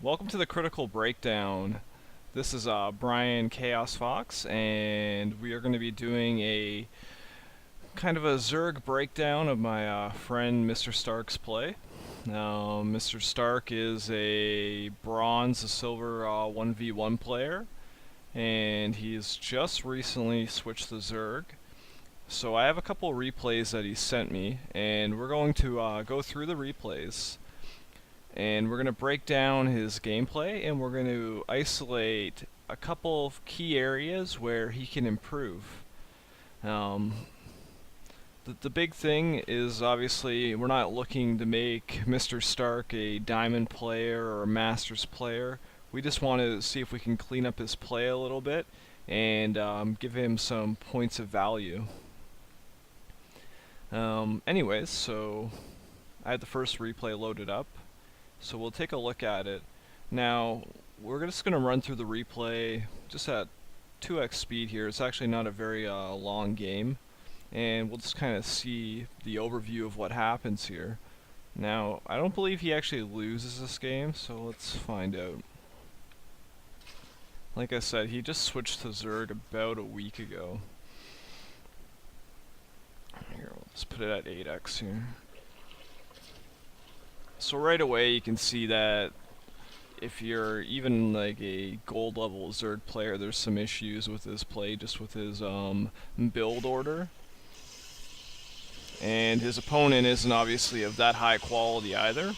Welcome to the Critical Breakdown. This is Brian Chaos Fox, and we are going to be doing a kind of a Zerg breakdown of my friend Mr. Stark's play. Mr. Stark is a bronze to silver 1v1 player, and he's just recently switched to Zerg. So I have a couple replays that he sent me, and we're going to go through the replays. And we're going to break down his gameplay, and we're going to isolate a couple of key areas where he can improve. The big thing is, obviously, we're not looking to make Mr. Stark a diamond player or a masters player. We just want to see if we can clean up his play a little bit and give him some points of value. Anyways, so I had the first replay loaded up. So we'll take a look at it. Now, we're just going to run through the replay just at 2x speed here. It's actually not a very long game. And we'll just kind of see the overview of what happens here. Now, I don't believe he actually loses this game, so let's find out. Like I said, he just switched to Zerg about a week ago. Here, let's put it at 8x here. So right away you can see that if you're even like a gold level Zerg player, there's some issues with his play, just with his build order. And his opponent isn't obviously of that high quality either.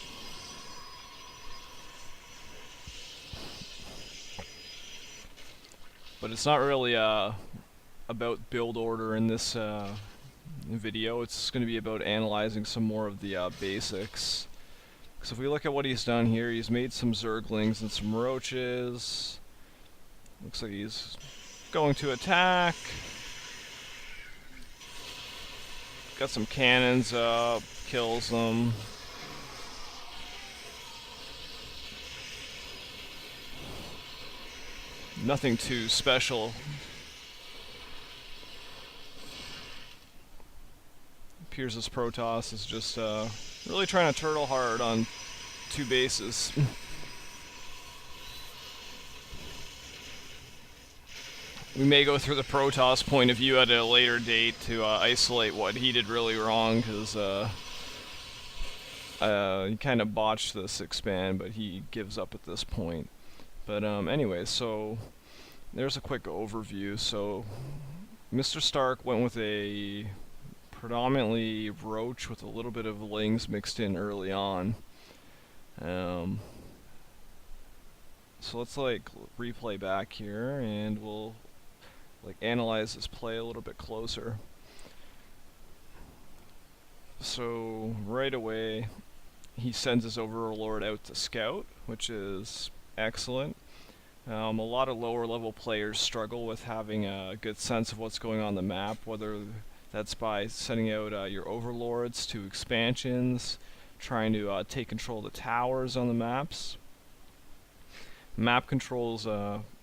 But it's not really about build order in this video. It's going to be about analyzing some more of the basics. So if we look at what he's done here, he's made some Zerglings and some roaches. Looks like he's going to attack. Got some cannons up, kills them. Nothing too special. Appears this Protoss is just really trying to turtle hard on two bases. We may go through the Protoss point of view at a later date to isolate what he did really wrong, because he kind of botched this expand, but he gives up at this point. But anyway, so there's a quick overview. So Mr. Stark went with a predominantly roach with a little bit of lings mixed in early on. So let's like replay back here, and we'll like analyze this play a little bit closer. So right away he sends his overlord out to scout, which is excellent. A lot of lower level players struggle with having a good sense of what's going on the map, whether that's by sending out your overlords to expansions, trying to take control of the towers on the maps. Map control is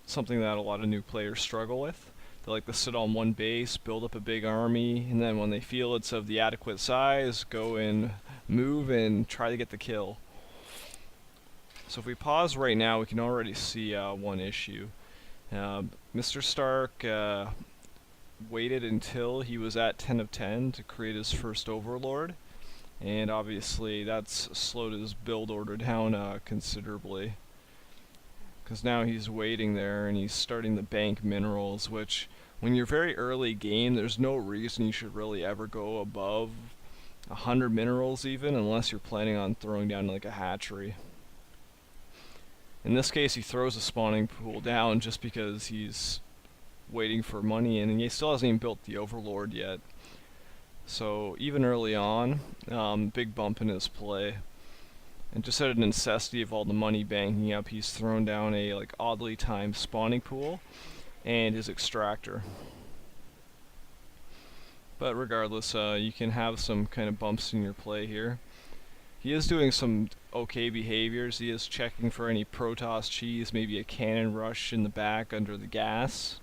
something that a lot of new players struggle with. They like to sit on one base, build up a big army, and then when they feel it's of the adequate size, go and move and try to get the kill. So if we pause right now, we can already see one issue. Mr. Stark waited until he was at 10 of 10 to create his first overlord, and obviously that's slowed his build order down considerably, because now he's waiting there and he's starting to bank minerals, which when you're very early game, there's no reason you should really ever go above 100 minerals even, unless you're planning on throwing down like a hatchery. In this case, he throws a spawning pool down just because he's waiting for money, and he still hasn't even built the overlord yet. So even early on, big bump in his play. And just out of necessity of all the money banking up, he's thrown down a like oddly timed spawning pool and his extractor. But regardless, you can have some kind of bumps in your play here. He is doing some okay behaviors. He is checking for any Protoss cheese, maybe a cannon rush in the back under the gas.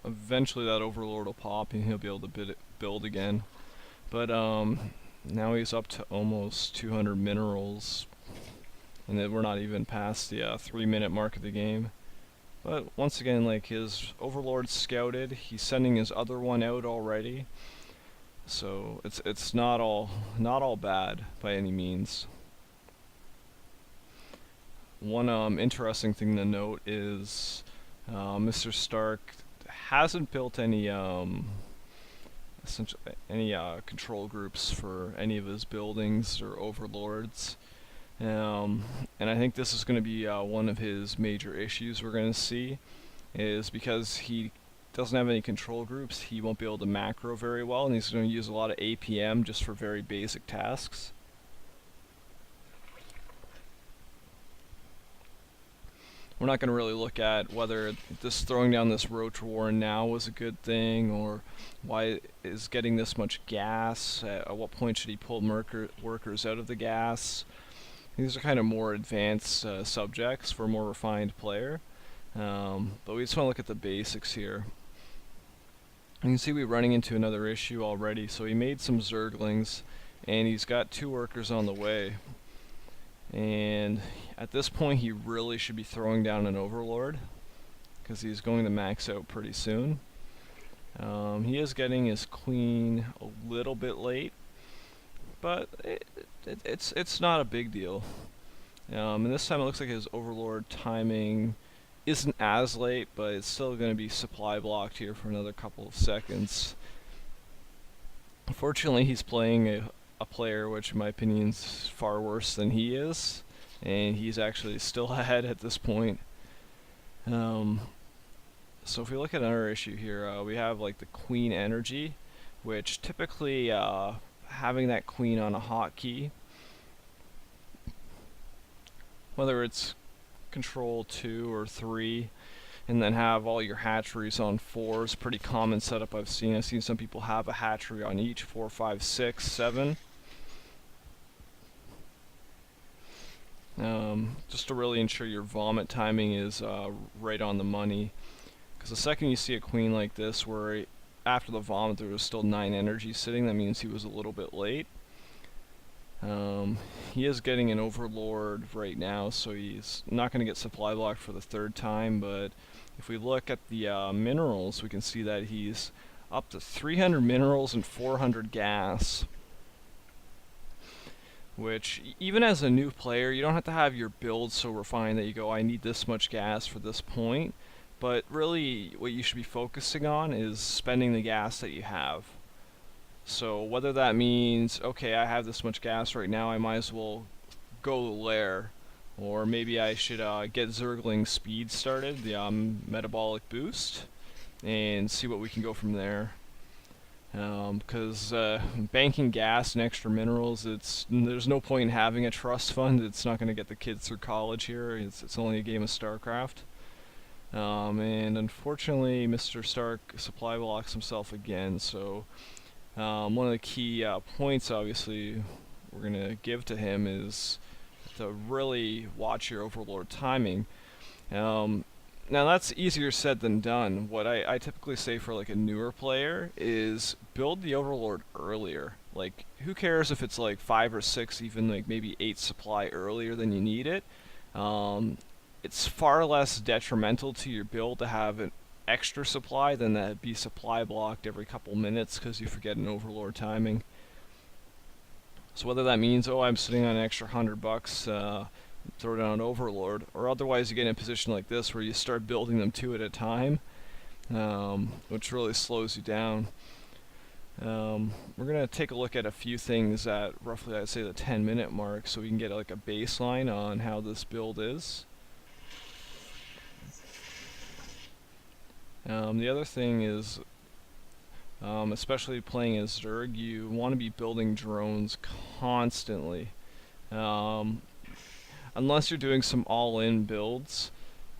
eventually that Overlord will pop and he'll be able to build again. But now he's up to almost 200 minerals, and then we're not even past the 3-minute mark of the game. But once again, like, his Overlord's scouted, he's sending his other one out already, so it's not all bad by any means. One interesting thing to note is Mr. Stark hasn't built any control groups for any of his buildings or overlords, and I think this is going to be one of his major issues we're going to see, is because he doesn't have any control groups, he won't be able to macro very well, and he's going to use a lot of APM just for very basic tasks. We're not going to really look at whether this throwing down this roach warren now was a good thing, or why is getting this much gas, at what point should he pull workers out of the gas. These are kind of more advanced subjects for a more refined player, but we just want to look at the basics here. You can see we're running into another issue already. So he made some Zerglings, and he's got 2 workers on the way. And at this point he really should be throwing down an Overlord, because he's going to max out pretty soon. He is getting his Queen a little bit late, but it's not a big deal. And this time it looks like his Overlord timing isn't as late, but it's still going to be supply blocked here for another couple of seconds. Unfortunately, he's playing a player which in my opinion is far worse than he is, and he's actually still ahead at this point. So if we look at another issue here, we have like the Queen energy, which typically having that Queen on a hotkey, whether it's control 2 or 3, and then have all your hatcheries on 4 is pretty common setup I've seen. I've seen some people have a hatchery on each, 4, 5, 6, 7. Just to really ensure your vomit timing is right on the money. Because the second you see a Queen like this, where after the vomit there was still 9 energy sitting, that means he was a little bit late. He is getting an Overlord right now, so he's not going to get supply blocked for the 3rd time, but if we look at the minerals, we can see that he's up to 300 minerals and 400 gas. Which, even as a new player, you don't have to have your build so refined that you go, I need this much gas for this point. But really, what you should be focusing on is spending the gas that you have. So whether that means, okay, I have this much gas right now, I might as well go lair. Or maybe I should get Zergling speed started, the metabolic boost, and see what we can go from there. Because banking gas and extra minerals, there's no point in having a trust fund. It's not going to get the kids through college here. It's only a game of StarCraft. And unfortunately, Mr. Stark supply blocks himself again. So one of the key points, obviously, we're going to give to him is to really watch your Overlord timing. Now that's easier said than done. What I typically say for like a newer player is build the Overlord earlier. Like, who cares if it's like 5 or 6, even like maybe 8 supply earlier than you need it. It's far less detrimental to your build to have an extra supply than to be supply blocked every couple minutes because you forget an Overlord timing. So whether that means, oh, I'm sitting on an extra $100, throw down an Overlord, or otherwise you get in a position like this where you start building them 2 at a time, which really slows you down. We're going to take a look at a few things at roughly, I'd say, the 10-minute mark, so we can get like a baseline on how this build is. The other thing is, especially playing as Zerg, you want to be building drones constantly. Unless you're doing some all-in builds,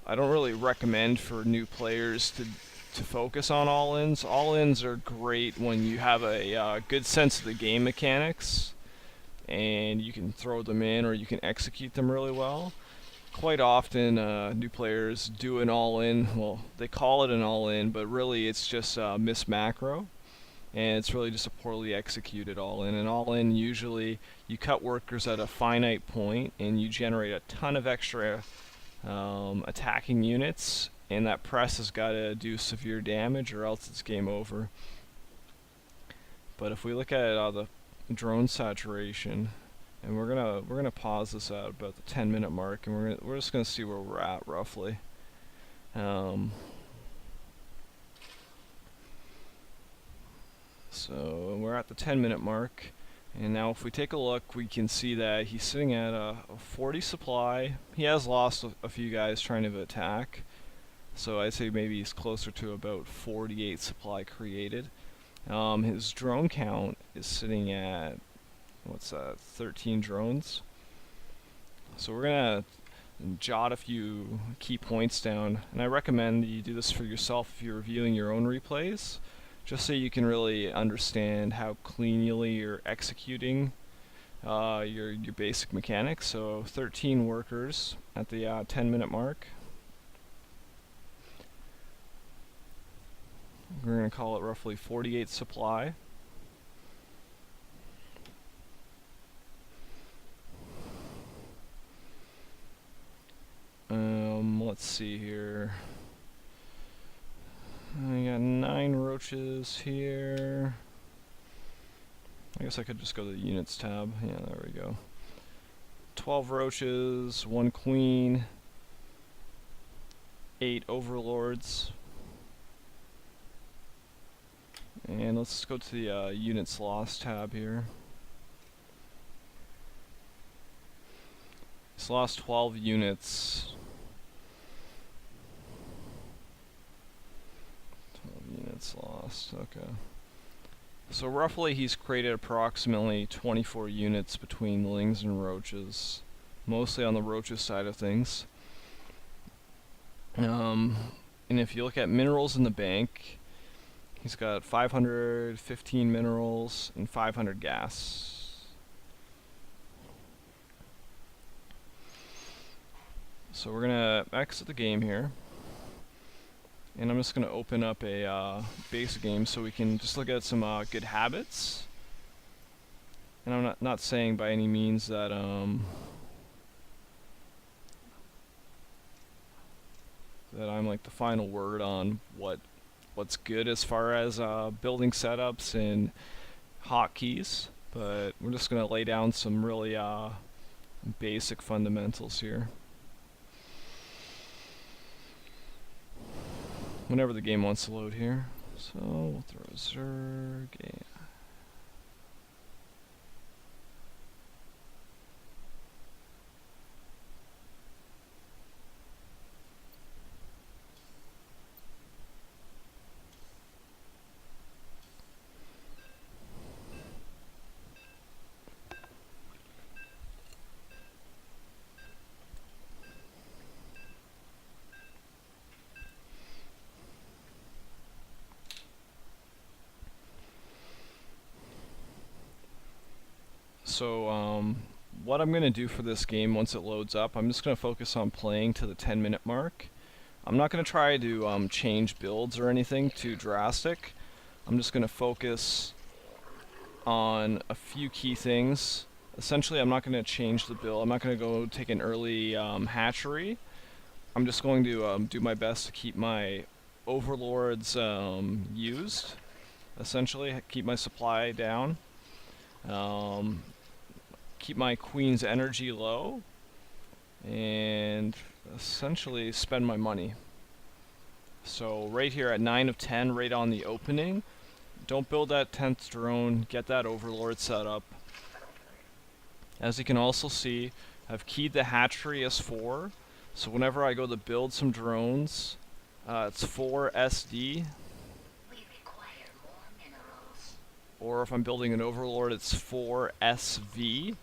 I don't really recommend for new players to focus on all-ins. All-ins are great when you have a good sense of the game mechanics, and you can throw them in or you can execute them really well. quite often new players do an all-in. Well, they call it an all-in, but really it's just miss macro, and it's really just a poorly executed all-in. An all-in, usually you cut workers at a finite point and you generate a ton of extra attacking units, and that press has got to do severe damage or else it's game over. But if we look at the drone saturation, and we're gonna pause this at about the 10-minute mark, and we're just gonna see where we're at roughly. So we're at the 10-minute mark, and now if we take a look, we can see that he's sitting at a 40 supply. He has lost a few guys trying to attack, so I'd say maybe he's closer to about 48 supply created. His drone count is sitting at, what's that, 13 drones. So we're gonna jot a few key points down, and I recommend that you do this for yourself if you're reviewing your own replays, just so you can really understand how cleanly you're executing your basic mechanics. So 13 workers at the 10-minute mark. We're going to call it roughly 48 supply. Let's see here. I got 9 roaches here. I guess I could just go to the units tab. Yeah, there we go. 12 roaches, 1 queen, 8 overlords. And let's go to the units lost tab here. He's lost 12 units. 12 units lost, okay. So roughly he's created approximately 24 units between lings and roaches, mostly on the roaches side of things. And if you look at minerals in the bank, he's got 515 minerals and 500 gas. So we're gonna exit the game here, and I'm just gonna open up a basic game so we can just look at some good habits. And I'm not saying by any means that that I'm like the final word on what's good as far as building setups and hotkeys, but we're just gonna lay down some really basic fundamentals here. Whenever the game wants to load here. So we'll throw a Zerg. So what I'm going to do for this game once it loads up, I'm just going to focus on playing to the 10-minute mark. I'm not going to try to change builds or anything too drastic. I'm just going to focus on a few key things. Essentially, I'm not going to change the build. I'm not going to go take an early hatchery. I'm just going to do my best to keep my overlords used. Essentially, keep my supply down. Keep my queen's energy low, and essentially spend my money. So right here at 9 of 10, right on the opening, don't build that 10th drone, get that overlord set up. As you can also see, I've keyed the hatchery as 4, so whenever I go to build some drones, it's 4 SD. Or if I'm building an overlord, it's 4 SV.